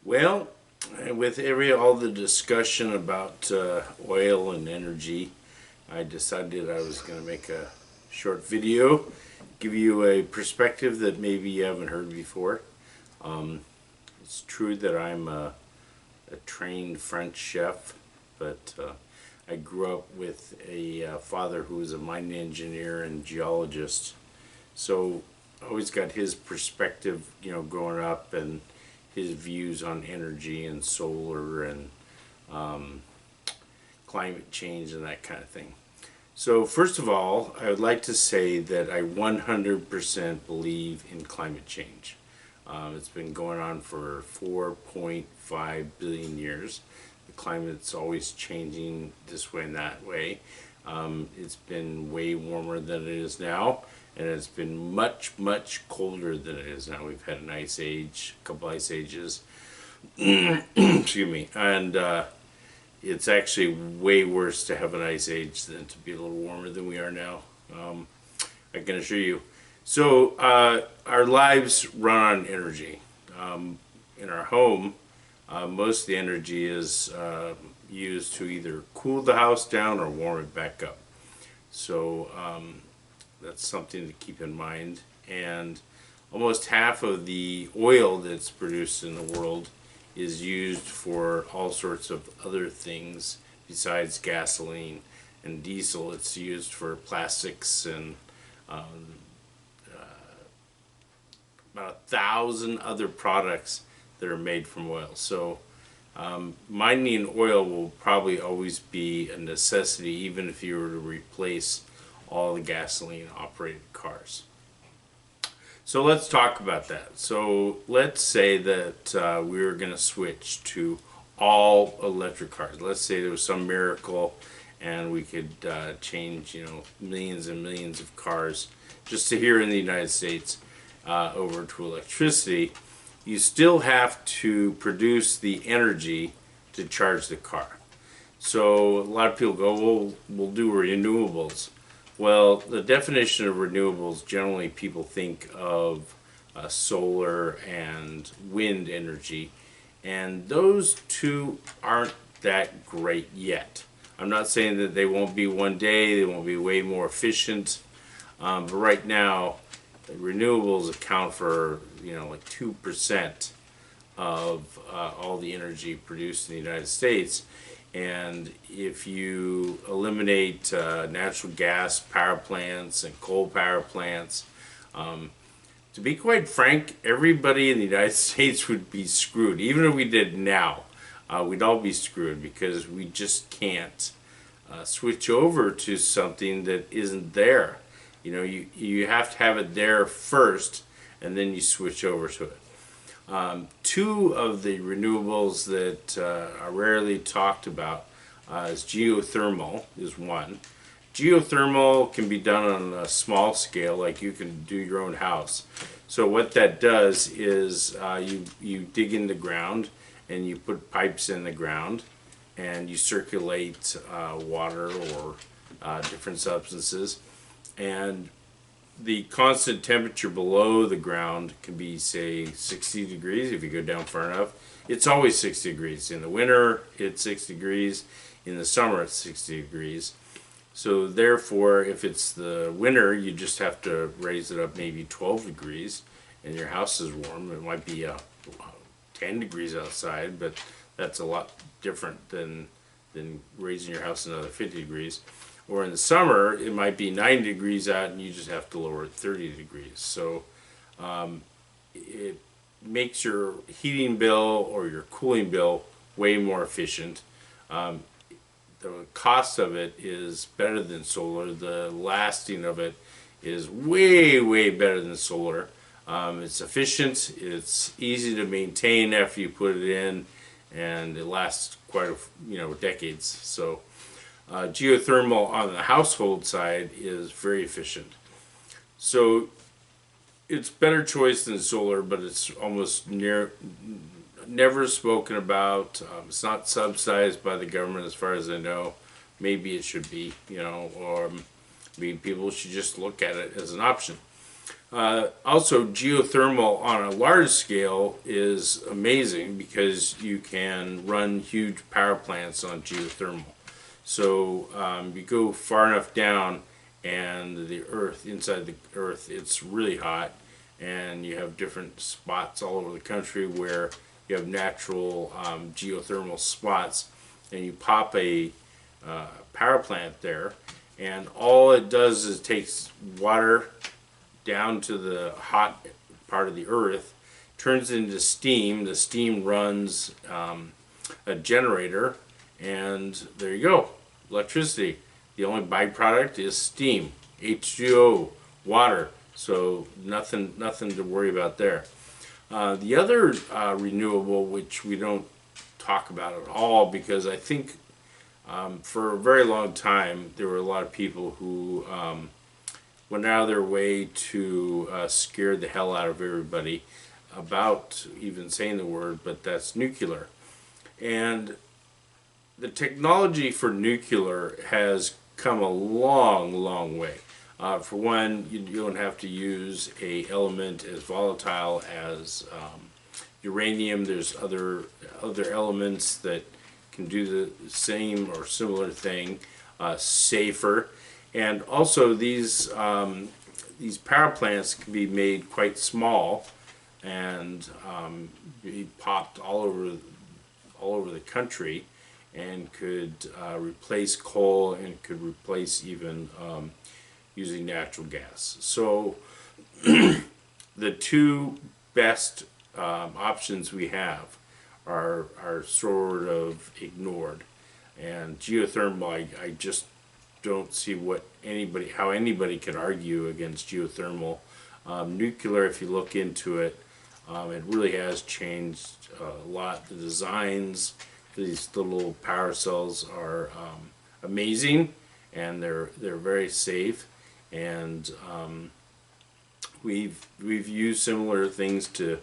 Well, with all the discussion about oil and energy, I decided I was going to make a short video, give you a perspective that maybe you haven't heard before. It's true that I'm a trained French chef, but I grew up with a father who was a mining engineer and geologist, so I always got his perspective, growing up, and his views on energy and solar and climate change and that kind of thing. So first of all, I would like to say that I 100% believe in climate change. It's been going on for 4.5 billion years. The climate's always changing this way and that way. It's been way warmer than it is now, and it's been much, much colder than it is now. We've had an ice age, a couple ice ages, excuse me, and it's actually way worse to have an ice age than to be a little warmer than we are now. I can assure you. So our lives run on energy. In our home, most of the energy is used to either cool the house down or warm it back up. So that's something to keep in mind. And almost half of the oil that's produced in the world is used for all sorts of other things besides gasoline and diesel. It's used for plastics and about 1,000 other products that are made from oil. So mining oil will probably always be a necessity, even if you were to replace all the gasoline operated cars. So let's talk about that. So let's say that we were going to switch to all electric cars. Let's say there was some miracle and we could change, millions and millions of cars just to here in the United States over to electricity. You still have to produce the energy to charge the car. So a lot of people go, well, we'll do renewables. Well, the definition of renewables, generally people think of solar and wind energy, and those two aren't that great yet. I'm not saying that they won't be one day, they won't be way more efficient, but right now, renewables account for, like 2% of all the energy produced in the United States. And if you eliminate natural gas power plants and coal power plants, to be quite frank, everybody in the United States would be screwed. Even if we did now, we'd all be screwed because we just can't switch over to something that isn't there. You have to have it there first, and then you switch over to it. Two of the renewables that are rarely talked about is geothermal is one. Geothermal can be done on a small scale, like you can do your own house. So what that does is you dig in the ground and you put pipes in the ground and you circulate water or different substances, and the constant temperature below the ground can be, say, 60 degrees if you go down far enough. It's always 60 degrees. In the winter, it's 60 degrees. In the summer, it's 60 degrees. So therefore, if it's the winter, you just have to raise it up maybe 12 degrees, and your house is warm. It might be 10 degrees outside, but that's a lot different than raising your house another 50 degrees. Or in the summer, it might be 90 degrees out and you just have to lower it 30 degrees. So it makes your heating bill or your cooling bill way more efficient. The cost of it is better than solar. The lasting of it is way, way better than solar. It's efficient, it's easy to maintain after you put it in, and it lasts quite decades. So geothermal on the household side is very efficient. So it's better choice than solar, but it's almost never spoken about. It's not subsidized by the government as far as I know. Maybe it should be, or maybe people should just look at it as an option. Also, geothermal on a large scale is amazing because you can run huge power plants on geothermal. So you go far enough down, and the earth, inside the earth, it's really hot, and you have different spots all over the country where you have natural geothermal spots, and you pop a power plant there, and all it does is takes water down to the hot part of the earth, turns it into steam. The steam runs a generator, and there you go, electricity. The only byproduct is steam, H2O, water. So nothing to worry about there. The other renewable, which we don't talk about at all, because I think for a very long time there were a lot of people who went out of their way to scare the hell out of everybody about even saying the word, but that's nuclear. And the technology for nuclear has come a long way. For one, you don't have to use a element as volatile as uranium. There's other elements that can do the same or similar thing, safer. And also these power plants can be made quite small and be popped all over the country, and could replace coal, and could replace even using natural gas. So the two best options we have are sort of ignored, and geothermal, I just don't see how anybody could argue against geothermal. Nuclear, if you look into it, it really has changed a lot. The designs for these little power cells are amazing, and they're very safe. And we've used similar things to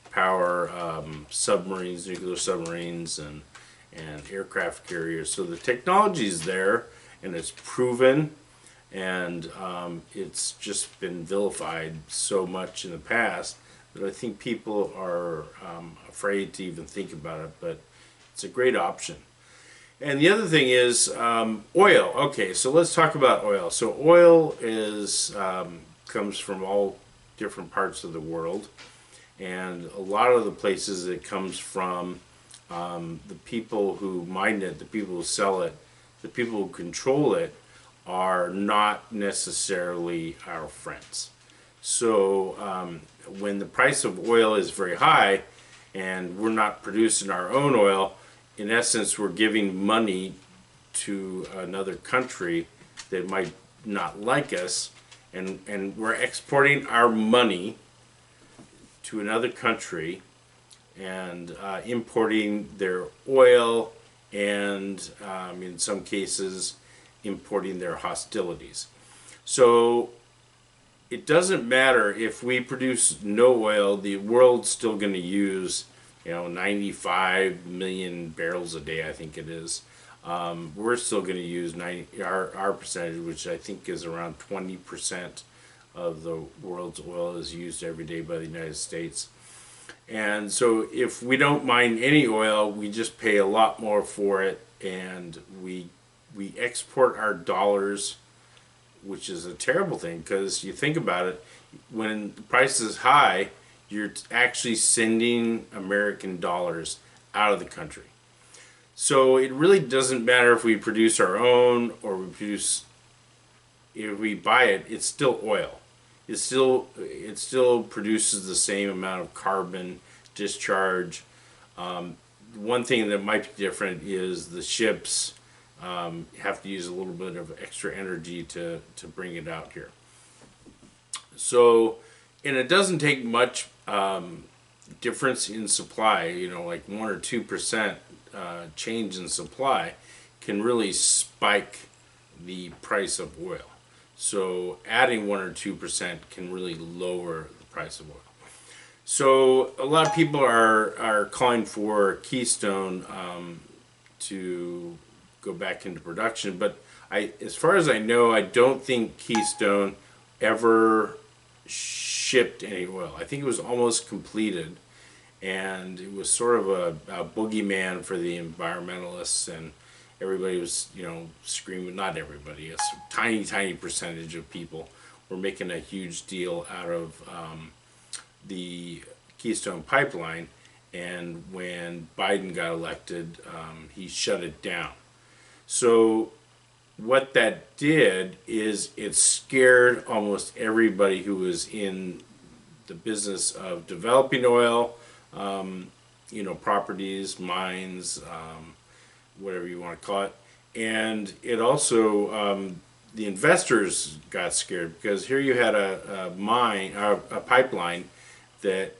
power submarines, nuclear submarines, and aircraft carriers. So the technology is there, and it's proven, and it's just been vilified so much in the past that I think people are afraid to even think about it, but it's a great option. And the other thing is oil. Okay, so let's talk about oil. So oil comes from all different parts of the world, and a lot of the places it comes from, the people who mine it, the people who sell it, the people who control it are not necessarily our friends. So when the price of oil is very high and we're not producing our own oil, in essence we're giving money to another country that might not like us, and we're exporting our money to another country and importing their oil, and in some cases importing their hostilities. So it doesn't matter if we produce no oil, the world's still going to use 95 million barrels a day, I think it is. We're still going to use our percentage, which I think is around 20% of the world's oil is used every day by the United States. And so if we don't mine any oil, we just pay a lot more for it, and we export our dollars, which is a terrible thing, because you think about it, when the price is high, you're actually sending American dollars out of the country. So it really doesn't matter if we produce our own or if we buy it, it's still oil. It still produces the same amount of carbon discharge. One thing that might be different is the ships have to use a little bit of extra energy to bring it out here. So, and it doesn't take much difference in supply, like 1 or 2% change in supply can really spike the price of oil. So adding 1 or 2% can really lower the price of oil. So a lot of people are calling for Keystone to go back into production, but as far as I know, I don't think Keystone ever shipped any oil. I think it was almost completed, and it was sort of a boogeyman for the environmentalists, and everybody was, screaming. Not everybody, a tiny percentage of people were making a huge deal out of the Keystone pipeline. And when Biden got elected, he shut it down. So what that did is it scared almost everybody who was in the business of developing oil, properties, mines, whatever you want to call it. And it also, the investors got scared, because here you had a pipeline that,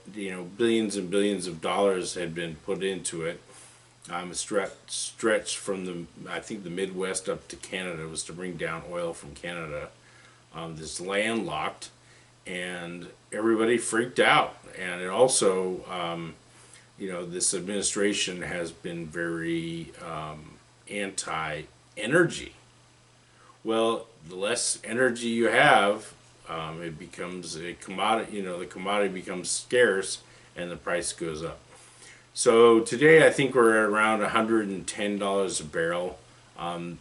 billions and billions of dollars had been put into it. Stretched from I think the Midwest up to Canada, was to bring down oil from Canada. This landlocked, and everybody freaked out. And it also, this administration has been very anti-energy. Well, the less energy you have, it becomes a commodity. The commodity becomes scarce, and the price goes up. So today I think we're at around $110 a barrel, and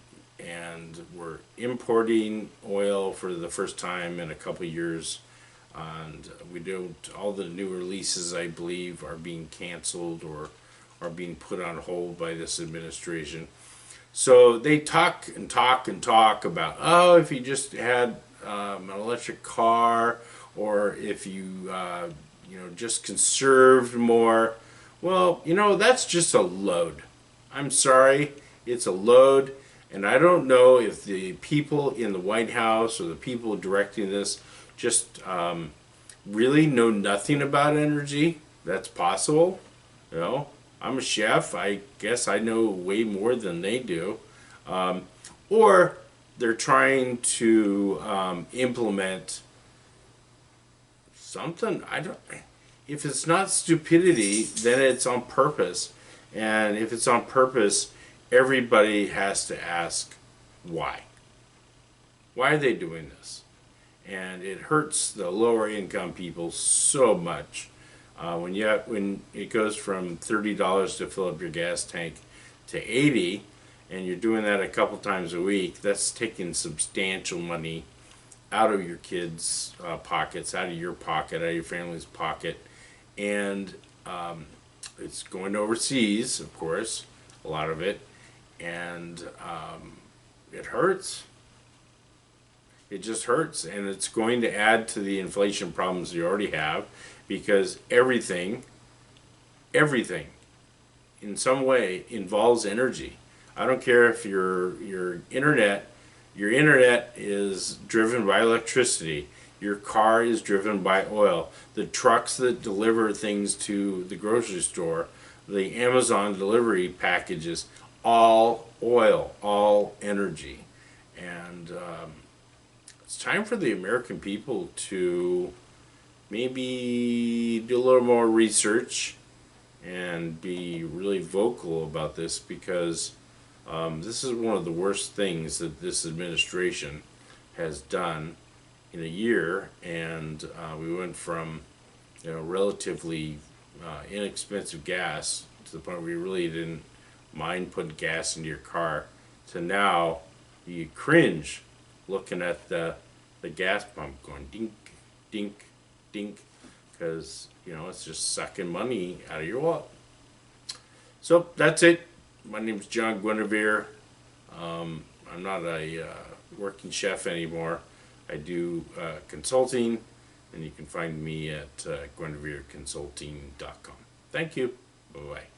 we're importing oil for the first time in a couple years. And all the new releases, I believe, are being canceled or are being put on hold by this administration. So they talk about, if you just had an electric car, or if you just conserved more. Well, that's just a load. I'm sorry, it's a load, and I don't know if the people in the White House or the people directing this just really know nothing about energy. That's possible. I'm a chef. I guess I know way more than they do. Or they're trying to implement something. If it's not stupidity, then it's on purpose. And if it's on purpose, everybody has to ask why. Why are they doing this? And it hurts the lower income people so much. When it goes from $30 to fill up your gas tank to $80, and you're doing that a couple times a week, that's taking substantial money out of your kids' pockets, out of your pocket, out of your family's pocket. And it's going overseas, of course, a lot of it, and it hurts. It just hurts, and it's going to add to the inflation problems you already have, because everything in some way involves energy. I don't care if your internet is driven by electricity. Your car is driven by oil. The trucks that deliver things to the grocery store, the Amazon delivery packages, all oil, all energy. And it's time for the American people to maybe do a little more research and be really vocal about this, because this is one of the worst things that this administration has done in a year. And we went from relatively inexpensive gas to the point where you really didn't mind putting gas into your car, to now you cringe looking at the gas pump going dink, dink, dink, because it's just sucking money out of your wallet. So that's it. My name's John Guinevere. I'm not a working chef anymore. I do consulting, and you can find me at guinevereconsulting.com. Thank you. Bye-bye.